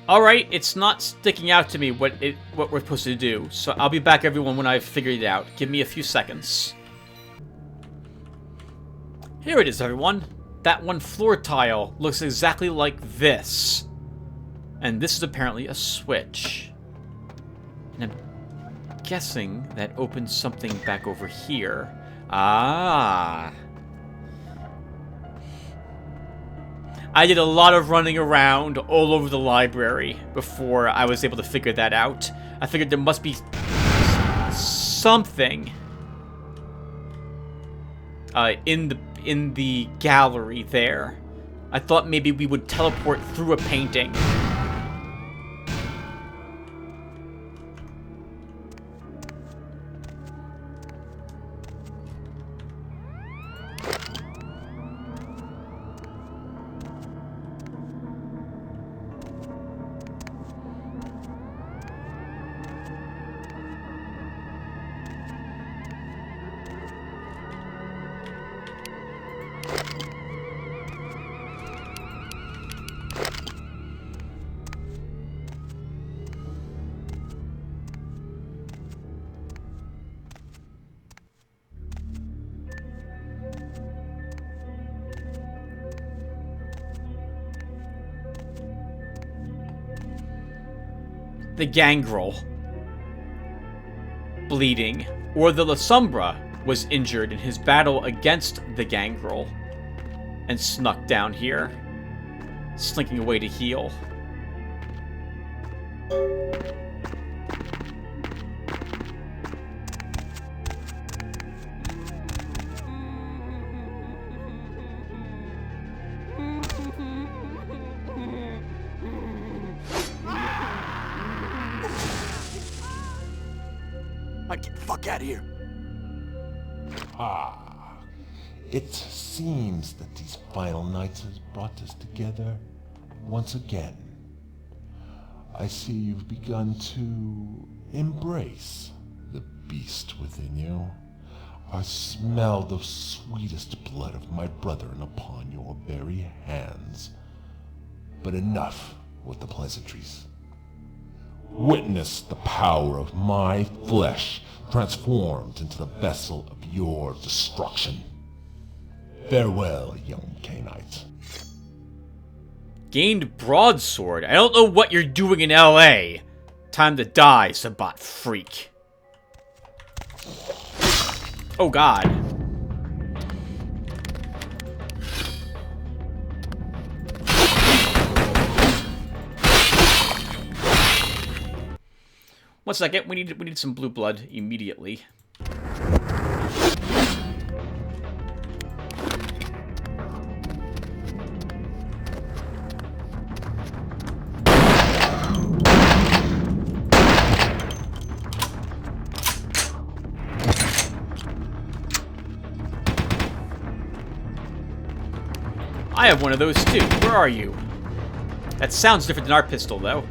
Alright, it's not sticking out to me what we're supposed to do, so I'll be back, everyone, when I've figured it out. Give me a few seconds. Here it is, everyone. That one floor tile looks exactly like this. And this is apparently a switch. And I'm guessing that opens something back over here. Ah. I did a lot of running around all over the library before I was able to figure that out. I figured there must be something in the gallery there. I thought maybe we would teleport through a painting. The gangrel bleeding, or the La Sombra was injured in his battle against the gangrel and snuck down here, slinking away to heal. Get the fuck out of here. It seems that these final nights has brought us together once again. I see you've begun to embrace the beast within you. I smell the sweetest blood of my brethren upon your very hands. But enough with the pleasantries. Witness the power of my flesh transformed into the vessel of your destruction. Farewell, young Cainite. Gained broadsword. I don't know what you're doing in LA. Time to die, Sabat freak. Oh god. One second, we need some blue blood immediately. I have one of those too. Where are you? That sounds different than our pistol, though.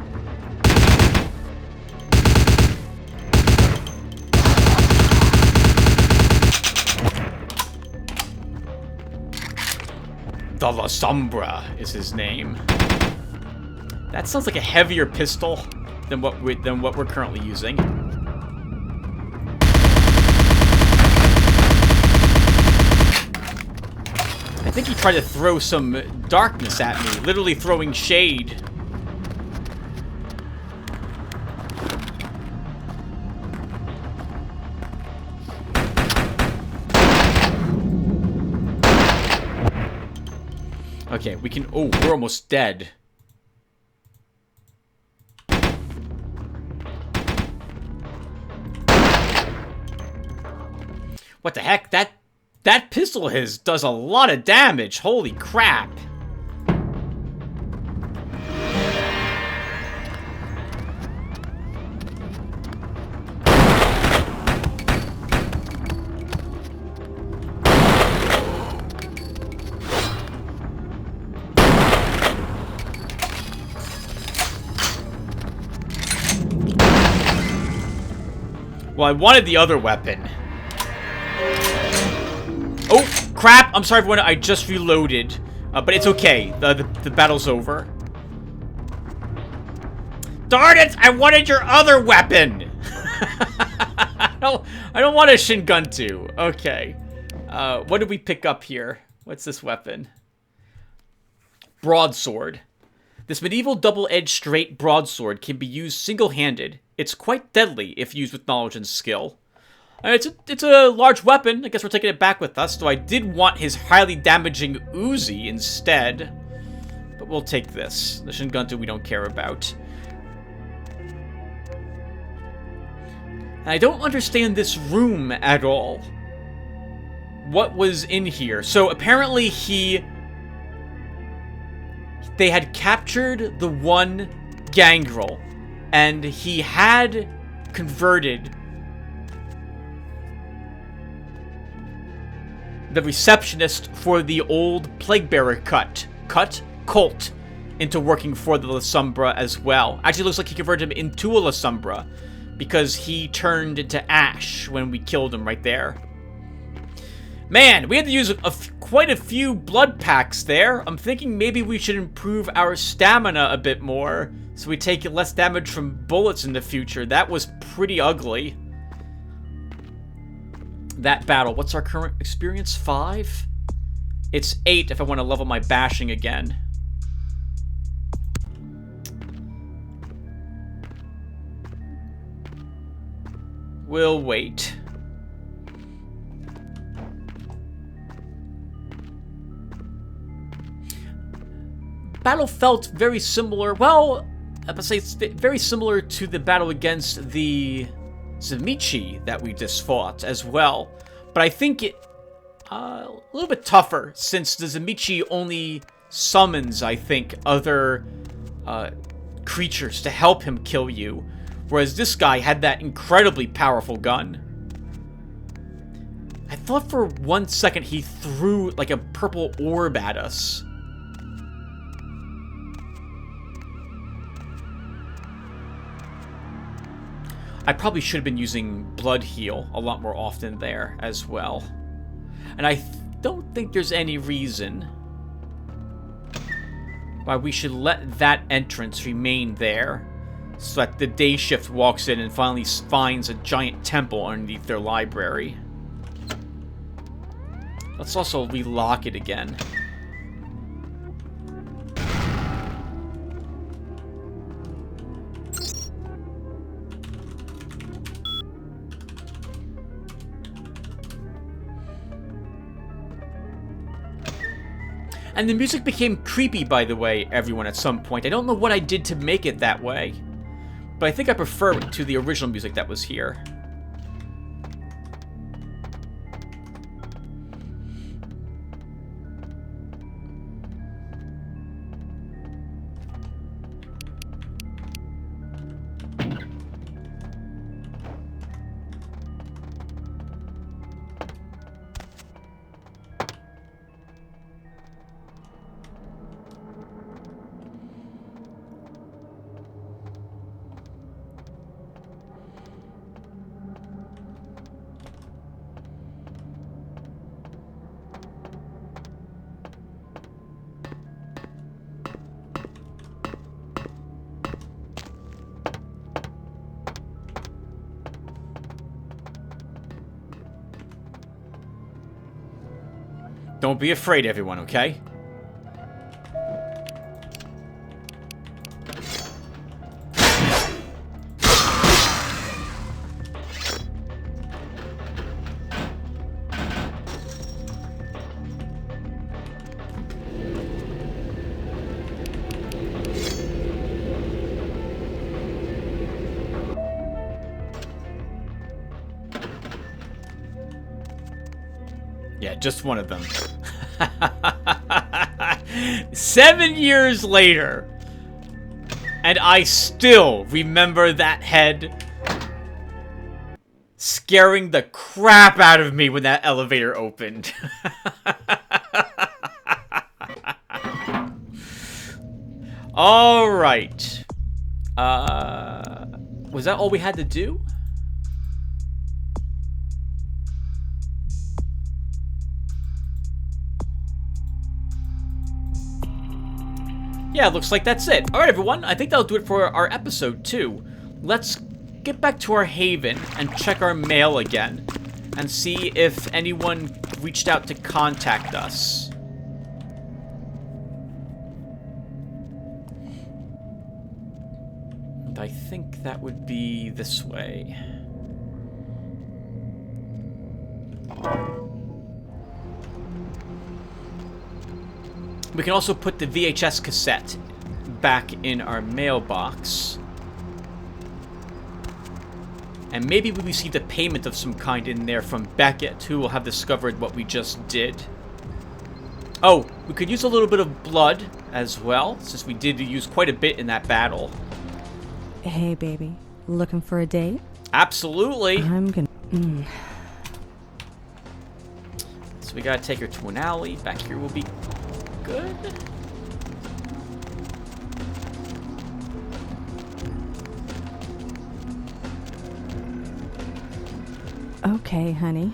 The La Sombra is his name. That sounds like a heavier pistol than what we're currently using. I think he tried to throw some darkness at me, literally throwing shade. Okay, we can... Oh, we're almost dead. What the heck? That pistol of his does a lot of damage. Holy crap. Well, I wanted the other weapon. Oh, crap! I'm sorry, everyone. I just reloaded. But it's okay. The battle's over. Darn it! I wanted your other weapon! I don't want a Shinguntu. Okay. What did we pick up here? What's this weapon? Broadsword. This medieval double-edged straight broadsword can be used single-handed. It's quite deadly if used with knowledge and skill. It's a large weapon. I guess we're taking it back with us, though I did want his highly damaging Uzi instead. But we'll take this. The Shinguntu we don't care about. And I don't understand this room at all. What was in here? So apparently they had captured the one gangrel, and he had converted the receptionist for the old Plague Bearer cult into working for the La Sombra as well. Actually, looks like he converted him into a La Sombra because he turned into ash when we killed him right there. Man, we had to use quite a few blood packs there. I'm thinking maybe we should improve our stamina a bit more so we take less damage from bullets in the future. That was pretty ugly. That battle. What's our current experience? 5? It's 8 if I want to level my bashing again. We'll wait. Battle felt very similar. Well, I would say it's very similar to the battle against the Zamichi that we just fought as well. But I think it a little bit tougher since the Zamichi only summons, I think, other creatures to help him kill you. Whereas this guy had that incredibly powerful gun. I thought for 1 second he threw like a purple orb at us. I probably should have been using blood heal a lot more often there as well. And I don't think there's any reason why we should let that entrance remain there, so that the day shift walks in and finally finds a giant temple underneath their library. Let's also relock it again. And the music became creepy, by the way, everyone, at some point. I don't know what I did to make it that way, but I think I prefer it to the original music that was here. Don't be afraid, everyone, okay? Yeah, just one of them. 7 years later, and I still remember that head scaring the crap out of me when that elevator opened. All right. Was that all we had to do? Yeah, looks like that's it. Alright, everyone, I think that'll do it for our episode 2. Let's get back to our haven and check our mail again and see if anyone reached out to contact us. And I think that would be this way. We can also put the VHS cassette back in our mailbox. And maybe we received a payment of some kind in there from Beckett, who will have discovered what we just did. Oh, we could use a little bit of blood as well, since we did use quite a bit in that battle. Hey, baby. Looking for a date? Absolutely. I'm gonna... So we gotta take her to an alley. Back here will be good. Okay, honey.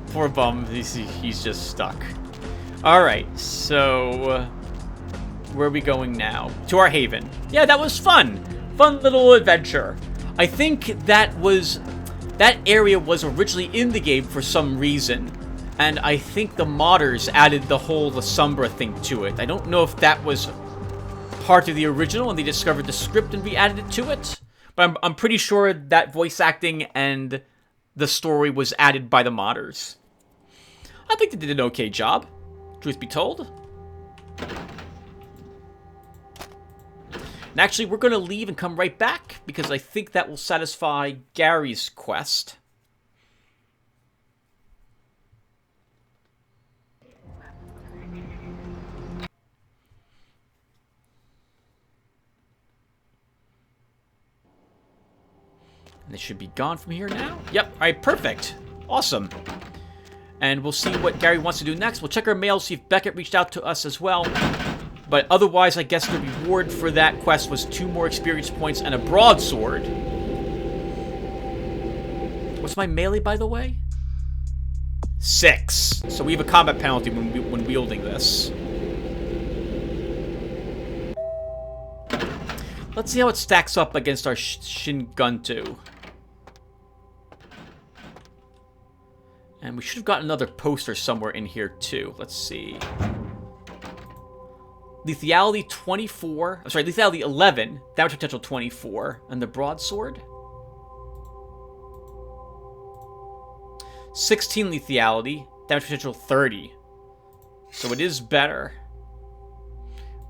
Poor bum, he's just stuck. Alright, so where are we going now? To our haven. Yeah, that was fun. Fun little adventure. I think that area was originally in the game for some reason, and I think the modders added the whole La Sombra thing to it. I don't know if that was part of the original and they discovered the script and re-added it to it, but I'm pretty sure that voice acting and the story was added by the modders. I think they did an okay job, truth be told. And actually, we're going to leave and come right back, because I think that will satisfy Gary's quest. And they should be gone from here now. Yep, alright, perfect. Awesome. And we'll see what Gary wants to do next. We'll check our mail, see if Beckett reached out to us as well. But otherwise, I guess the reward for that quest was 2 more experience points and a broadsword. What's my melee, by the way? 6. So we have a combat penalty when wielding this. Let's see how it stacks up against our Shinguntu. And we should have gotten another poster somewhere in here, too. Let's see. Lethality 24. I'm sorry, lethality 11. Damage potential 24. And the broadsword? 16 lethality. Damage potential 30. So it is better.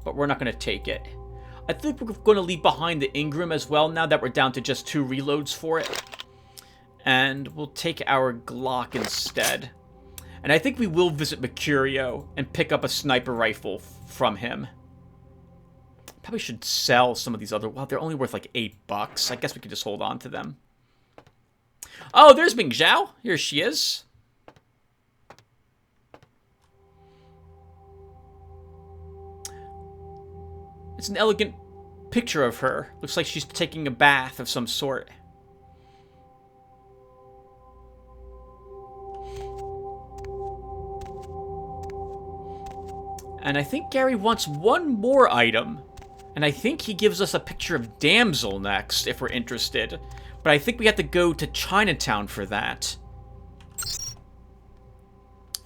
But we're not going to take it. I think we're going to leave behind the Ingram as well now that we're down to just 2 reloads for it. And we'll take our Glock instead. And I think we will visit Mercurio and pick up a sniper rifle from him. Probably should sell some of these other... Well, they're only worth like $8. I guess we could just hold on to them. Oh, there's Ming Zhao. Here she is. It's an elegant picture of her. Looks like she's taking a bath of some sort. And I think Gary wants one more item. And I think he gives us a picture of Damsel next, if we're interested. But I think we have to go to Chinatown for that.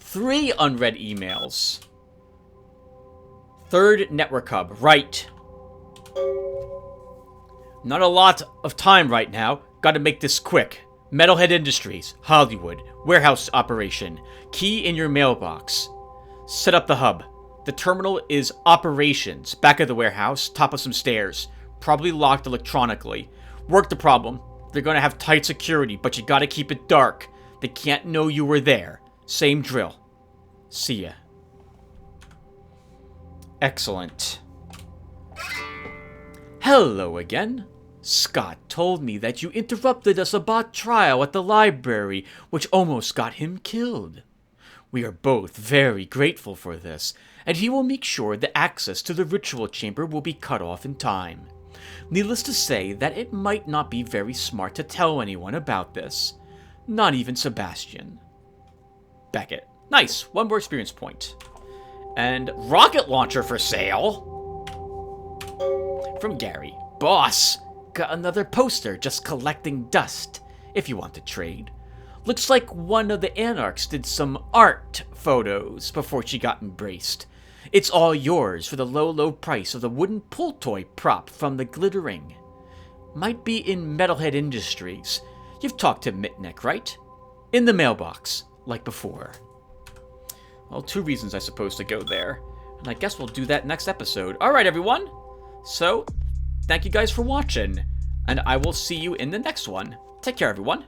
3 unread emails. 3rd network hub, right. Not a lot of time right now. Gotta make this quick. Metalhead Industries, Hollywood, warehouse operation. Key in your mailbox. Set up the hub. The terminal is operations. Back of the warehouse, top of some stairs. Probably locked electronically. Work the problem. They're gonna have tight security, but you gotta keep it dark. They can't know you were there. Same drill. See ya. Excellent. Hello again. Scott told me that you interrupted a Sabbat trial at the library, which almost got him killed. We are both very grateful for this, and he will make sure the access to the ritual chamber will be cut off in time. Needless to say that it might not be very smart to tell anyone about this. Not even Sebastian. Beckett. Nice. 1 more experience point. And rocket launcher for sale. From Gary. Boss, got another poster just collecting dust, if you want to trade. Looks like one of the Anarchs did some art photos before she got embraced. It's all yours for the low, low price of the wooden pull toy prop from the Glittering. Might be in Metalhead Industries. You've talked to Mitnick, right? In the mailbox, like before. Well, 2 reasons, I suppose, to go there. And I guess we'll do that next episode. Alright, everyone. So, thank you guys for watching. And I will see you in the next one. Take care, everyone.